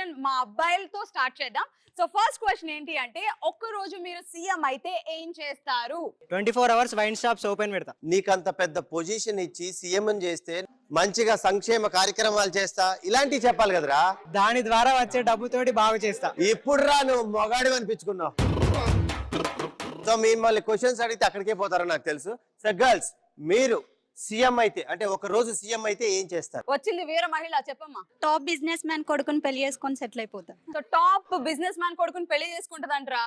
Question మా అబ్బాయిలతో start చేద్దాం. సో ఫస్ట్ క్వశ్చన్ ఏంటి అంటే, ఒక్క రోజు మీరు సీఎం అయితే ఏం చేస్తారు? 24 hours వైన్ షాప్స్ ఓపెన్ పెడతా. నీకంత పెద్ద పొజిషన్ ఇచ్చి సీఎం చేస్తే మంచిగా సంక్షేమ కార్యక్రమాలు చేస్తా ఇలాంటివి చెప్పాలి కదరా. దాని ద్వారా వచ్చే డబ్బుతోటి బాగు చేస్తా. ఇప్పుడు రా నువ్వు మొగాడి అనిపించుకున్నావు. సో మిమ్మల్ని క్వశ్చన్స్ అడిగితే అక్కడికే పోతారో నాకు తెలుసు. సో గర్ల్స్, మీరు సీఎం అయితే అంటే ఒక రోజు సీఎం అయితే ఏం చేస్తారు? వచ్చింది వీర మహిళ, చెప్పమ్మా. టాప్ బిజినెస్ మ్యాన్ కొడుకుని పెళ్లి చేసుకొని సెటిల్ అయిపోతా. సో టాప్ బిజినెస్ మ్యాన్ కొడుకుని పెళ్లి చేసుకుంటదంటరా.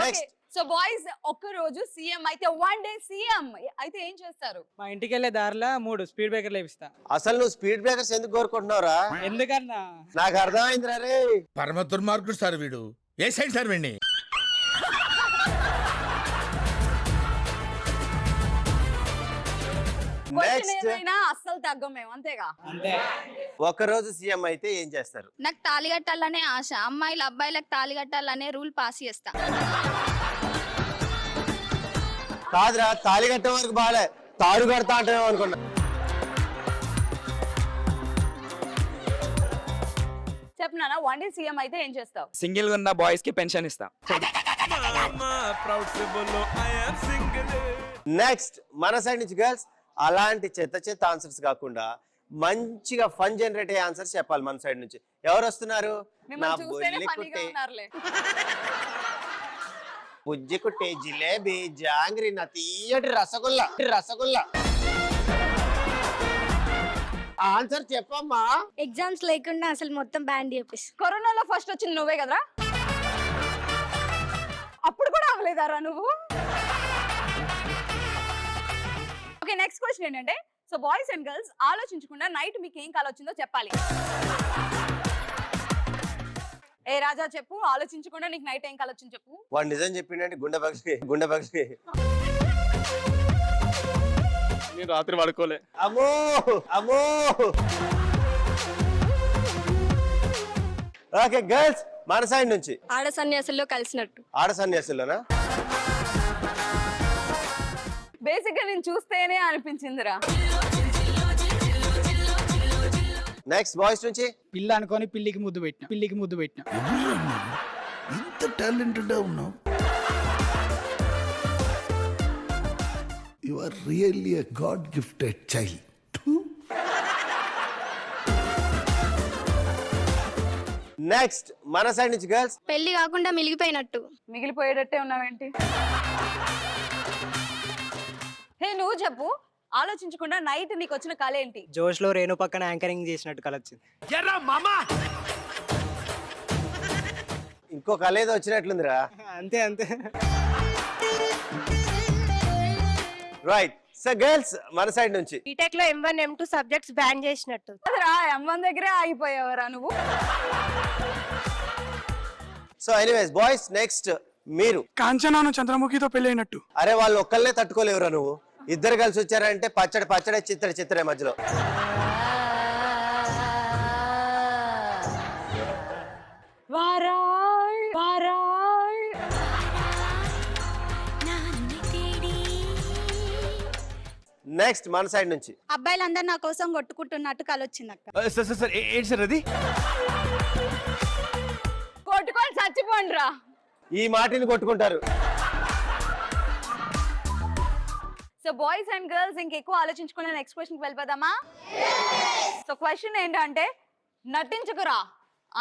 నెక్స్ట్ సో బాయ్స్, ఒక్క రోజు సీఎం అయితే, వన్ డే సీఎం అయితే ఏం చేస్తారు? మా ఇంటికి వెళ్ళే దారిలో 3 స్పీడ్ బ్రేకర్లు వేపిస్తా. అసలు నువ్వు స్పీడ్ బ్రేకర్స్ ఎందుకు కోరుకుంటున్నావురా? ఎందుకన్నా నాకు అర్థమైందిరా రే. పరమ దుర్మార్గుడు సార్ వీడు. ఏ సైడ్ సార్ వీడిని? నెక్స్ట్ అస్సలు తగ్గం మేము, అంతేగా. అంతే. ఒక రోజు సీఎం అయితే ఏం చేస్తారు? నాకు తాళి కట్టాలనే ఆశ. అమ్మాయిలు అబ్బాయిలకు తాళి కట్టాలనే రూల్ పాస్ చేస్తా. కాదురా, తాళి కట్టే వరకు బాలే, తాడు కడతా అంటే అనుకున్నా. చెప్పనా, వన్ డే సీఎం అయితే ఏం చేస్తావు? సింగిల్ గా ఉన్న బాయ్స్ కి పెన్షన్ ఇస్తా. నెక్స్ట్ మన సైడ్ నుంచి గర్ల్స్, అలాంటి చెత్త ఆన్సర్స్ కాకుండా మంచిగా ఫన్ జనరేట్ అయ్యే ఆన్సర్స్ చెప్పాలి మన సైడ్ నుంచి. ఎవరు వస్తున్నారు? నా బొల్లి కుట్టే, బుజ్జి కుట్టే, జిలేబీ, జాంగ్రీ, నా తీయటి రసగుల్లా. ఆన్సర్ చెప్పమ్మా. ఎగ్జామ్స్ లేకుండా అసలు మొత్తం బ్యాండ్ చేపిస్తా. కరోనాలో ఫస్ట్ వచ్చింది నువ్వే కదరా, అప్పుడు కూడా అవ్వలేదారా నువ్వు? ఓకే, నెక్స్ట్ క్వశ్చన్ ఏంటంటే, సో బాయ్స్ అండ్ గర్ల్స్ ఆలోచించకుండా నైట్ మీకు ఏం కాల్ వచ్చిందో చెప్పాలి. ఏ రాజా చెప్పు, ఆలోచించకుండా నీకు నైట్ ఏం కాల్ వచ్చింది చెప్పు. వాడు నిజం చెప్పిండే గుండె పక్షి. నేను రాత్రి పడుకోలే. అమ్మో. ఓకే గర్ల్స్, మన సైడ్ నుంచి ఆడ సన్యాసుల్లో కలిసినట్టు. ఆడ సన్యాసుల్లోనా? బేసిక్ గా నేను చూస్తేనే అనిపించిందిరా. నెక్స్ట్ బాయ్స్ నుంచి పిల్ల అనుకొని పిల్లికి ముద్దు పెట్టిన. ఇంత టాలెంటెడ్ ఉన్నావు. You are really a god gifted child. Next మన సైడ్ నుంచి గర్ల్స్, పెళ్లి కాకుండా మిలిగిపోయినట్టు. మిగిలిపోయేటట్టే ఉన్నావేంటి? హే నువ్వు చెప్పు, ఆలోచించకుండా నైట్ నీకు వచ్చిన కళ ఏంటి? జోష్ లో రేణు పక్కన యాంకరింగ్ చేసినట్టు కల వచ్చింది. ఇంకో కళ ఏదో వచ్చినట్లుందిరా. అంతే. రైట్. సో గర్ల్స్ మన సైడ్ నుంచి బీటెక్ లో M1 M2 సబ్జెక్ట్స్ బ్యాన్ చేసినట్టు. అదరా M1 దగ్గరే ఆగిపోయావరా నువ్వు. సో ఎనీవేస్ బాయ్స్, నెక్స్ట్ మీరు కాంచనాను చంద్రముఖితో పెళ్ళైనట్టు. అరే వాళ్ళు ఒక్కళ్ళే తట్టుకోలేవురా, నువ్వు ఇద్దరు కలిసి వచ్చారంటే పచ్చడే చిత్రే మధ్యలో. నెక్స్ట్ మన సైడ్ నుంచి అబ్బాయిలందరూ నా కోసం కొట్టుకుంటున్నట్టు కలొచ్చింది అక్క. సార్ ఏంటి సార్ అది? కొట్టుకొని చచ్చిపోండి రా. ఈ మాటిని కొట్టుకుంటారు. సో బాయ్స్ అండ్ గర్ల్స్ ఇంకెక్కువ ఆలోచించుకునే నెక్స్ట్ క్వశ్చన్ కి వెళ్ళిపోదామా? సో క్వశ్చన్ ఏంటంటే, నటించుకురా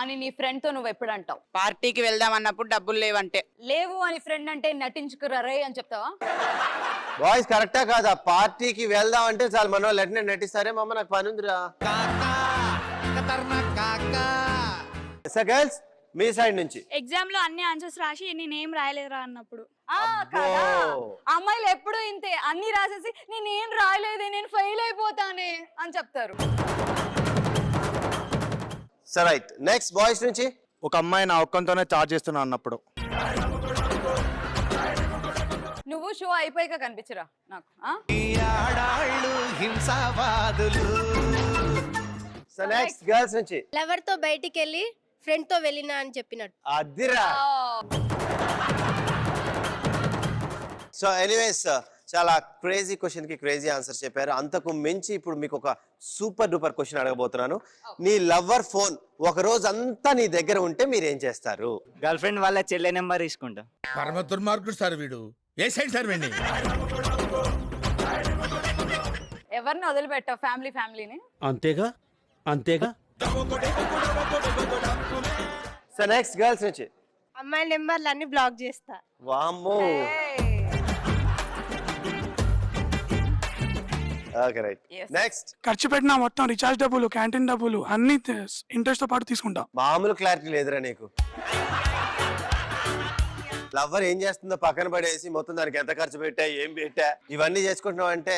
అని నీ ఫ్రెండ్ తో నువ్వు ఎప్పుడు అంటావు? పార్టీకి వెళ్దాం అన్నప్పుడు డబ్బులు లేవంటే. లేవు అని ఫ్రెండ్ అంటే నటించుకురా రే అని చెప్తావా? బాయ్స్ కరెక్టా కాదా? పార్టీకి వెళ్దాం అంటే చాలు మన వాళ్ళు ఎట్నే నటిస్తారే, మమ్మ నాకు పని ఉందిరా. సో గర్ల్స్ మీ సైడ్ నుంచి ఎగ్జామ్ లో అన్ని ఆన్సర్స్ రాసి నేనేం రాయలేదురా అన్నప్పుడు. కదా, అమ్మాయిలు ఎప్పుడు ఇంతే, అన్ని రాసేసి నేనేం రాయలేదే, నేను ఫెయిల్ అయిపోతానే అని చెప్తారు. So right. నెక్స్ట్ బాయ్స్ నుంచి ఒక అమ్మాయి నా ఒక్కంతోనే చార్జ్ చేస్తున్నా అన్నప్పుడు. నువ్వు షో అయిపోయాక కనిపించరా నాకు. సో నెక్స్ట్ గర్ల్స్ నుంచి లవర్ తో బయటికి వెళ్ళి ఫ్రెండ్ తో వెళ్ళినా అని చెప్పినట్టు. అదిరా. సో ఎనీవేస్ చాలా క్రేజీ క్వశ్చన్ కి క్రేజీ ఆన్సర్ చెప్పారు. అంతకు మించి ఇప్పుడు మీకు ఒక సూపర్ డూపర్ క్వశ్చన్ అడగబోతున్నాను. నీ లవ్వర్ ఫోన్ ఒక రోజు అంతా నీ దగ్గర ఉంటే మీరు ఏం చేస్తారు? గర్ల్ ఫ్రెండ్ వాళ్ళ చెల్లె నెంబర్ తీసుకుంటా. పరమ దుర్మార్గుడు సార్ వీడు. ఏ సైడ్ సార్ వెండి? ఎవరిని వదిలిపెట్టావు? ఫ్యామిలీని. అంతేగా అంతేగా. సో నెక్స్ట్ గర్ల్స్ నుంచి. అమ్మాయిల నెంబర్లు అన్ని బ్లాక్ చేస్తా. వామ్మో. Okay right. నెక్స్ట్. ఖర్చు పెట్టిన మొత్తం రీఛార్జ్ డబ్బులు, క్యాంటీన్ డబ్బులు అన్ని ఇంట్రెస్ట్ తో పాటు తీసుకుంటా. మామూలు క్లారిటీ లేదురా నీకు. లవ్వర్ ఏం చేస్తుందో పక్కన పడేసి మొత్తం దానికి ఎంత ఖర్చు పెట్టా, ఏం పెట్టా, ఇవన్నీ చేసుకుంటున్నావు అంటే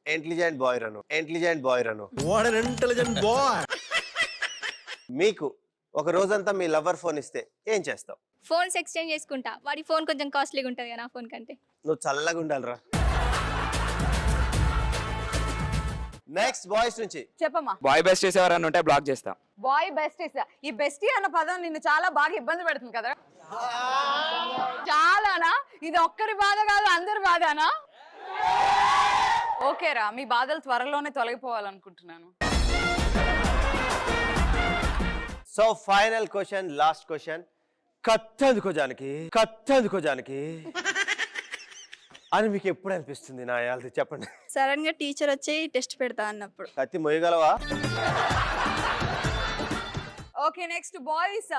ఇంటెలిజెంట్ బాయ్ రను. What an intelligent boy. మీకు ఒక రోజంతా మీ లవ్వర్ ఫోన్ ఇస్తే ఏం చేస్తావు? ఫోన్స్ ఎక్స్చేంజ్ చేసుకుంటా. వాడి ఫోన్ కొంచెం కాస్ట్లీగా ఉంటుంది కదా నా ఫోన్ కంటే. నువ్వు చల్లగా ఉండాలిరా. నెక్స్ట్ బాయ్స్ నుంచి. చెప్పమ్మా. బాయ్ బెస్ట్ చేసేవారని ఉంటే బ్లాక్ చేస్తా. Boy besties. ఈ బెస్టీ అన్న పదం నిన్ను చాలా బాగా ఇబ్బంది పెడుతుంది కదా? చాలానా? ఇది ఒక్కరి బాధ కాదు, అందరి బాధనా? ఓకేరా, మీ బాధలు త్వరలోనే తొలగిపోవాలనుకుంటున్నాను. So final question, last question. కత్తెందుకో జానకి అని మీకు ఎప్పుడు అనిపిస్తుంది? నా యాల్ది చెప్పండి. సడన్ గా టీచర్ వచ్చి టెస్ట్ పెడతా అన్నప్పుడు. కత్తి మొయ్యగలవా? Okay, next boys.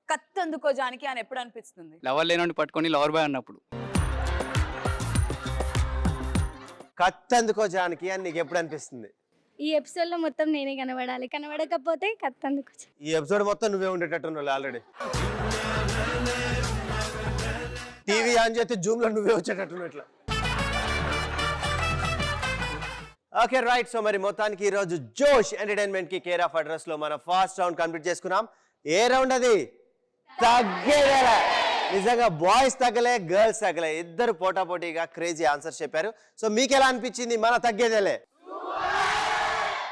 కత్తందుకో జానికి అని ఎప్పుడు అనిపిస్తుంది? లవర్ లేనోడిని పట్టుకొని లవర్ బాయ్ అన్నప్పుడు. కత్తెందుకో జానకి అని నీకు ఎప్పుడు అనిపిస్తుంది? ఈ ఎపిసోడ్ లో మొత్తం నేనే కనబడాలి, కనబడకపోతే కత్తందుకు. ఈ ఎపిసోడ్ మొత్తం నువ్వే ఉండేటట్టున్నావు ఆల్రెడీ. టీవీ ఆన్ చేస్తే జూమ్ లో నువ్వే వచ్చేటట్టున్నావు ఇట్లా. Okay right. సో మరి మొత్తానికి ఈ రోజు జోష్ ఎంటర్టైన్మెంట్ కి కేర్ ఆఫ్ అడ్రస్ లో మన ఫస్ట్ రౌండ్ కంప్లీట్ చేసుకున్నాం. ఏ రౌండ్ అది? తగ్గేదేలా. నిజంగా బాయ్స్ తగ్గలే, గర్ల్స్ తగ్గలే, ఇద్దరు పోటాపోటీగా క్రేజీ ఆన్సర్స్ చెప్పారు. సో మీకు ఎలా అనిపించింది మన తగ్గేదేలే?